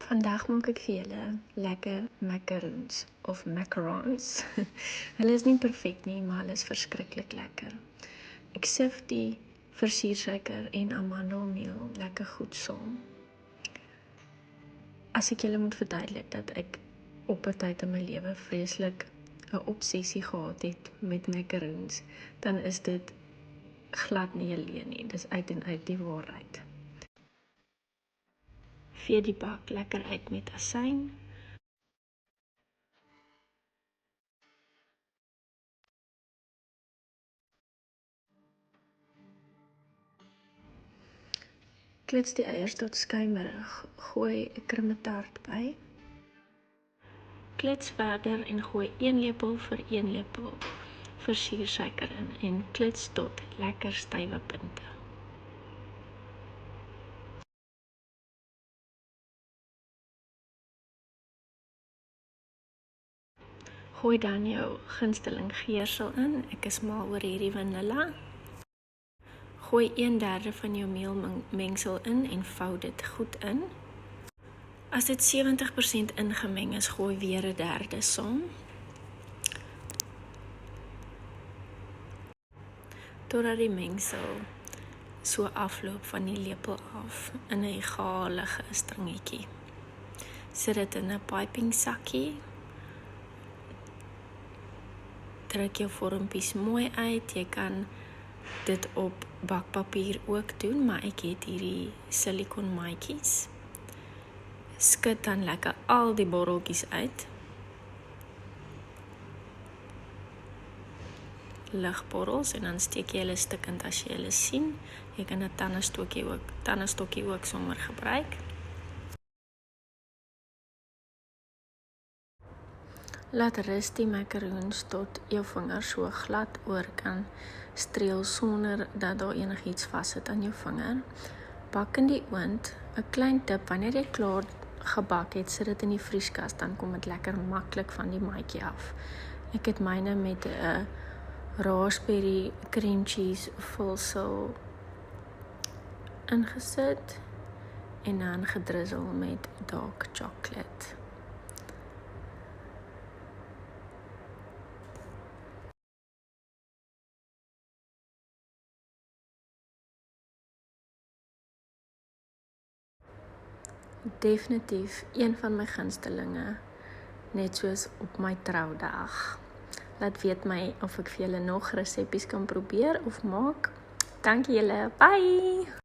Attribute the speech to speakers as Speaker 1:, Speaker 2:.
Speaker 1: Vandag maak ek vir julle lekker macaroons of macarons. Hulle is nie perfek nie, maar hulle is verskriklik lekker. Ek sif die versiersuiker en amandelmeel lekker goed saam. As ek julle moet verduidelik dat ek op 'n tyd in my lewe vreeslik 'n obsessie gehad het met macaroons, dan is dit glad nie 'n leuen nie. Dis uit en uit die waarheid. Vee die bak lekker uit met asyn. Klits die eiers tot skuimerig. Gooi 'n krummetaart by. Klits verder en gooi 1 lepel vir 1 lepel versiersuiker in en klits tot lekker stywe punte. Gooi dan jou gunsteling geursel in. Ek is mal oor hierdie vanilla. Gooi 1/3 van jou meelmengsel in en vou dit goed in. As dit 70% ingemeng is, gooi weer 1/3 saam. Totdat die mengsel so afloop van die lepel af in 'n egalige stringetjie. Sit dit in 'n piping sakkie. Druk jou vormpies mooi uit. Jy kan dit op bakpapier ook doen, maar ek het hierdie silikon maatjies. Skud dan lekker al die borreltjies uit. Ligborrels en dan steek jy hulle stukkend as jy hulle sien. Jy kan 'n tandestokkie ook sommer gebruik. Laat rus die macaroons tot jou vinger so glad oor kan streel sonder dat daar enigiets vassit aan jou vinger. Bak in die oond. 'n klein tip, wanneer jy klaar gebak het, sit dit in die vrieskas, dan kom dit lekker maklik van die maatjie af. Ek het myne met 'n raspberry cream cheese vulsel ingesit en dan gedrizzle met dark chocolate. Definitief een van my gunstelinge, net soos op my troudag. Laat weet my of ek vir julle nog resepies kan probeer of maak. Dankie julle, bye!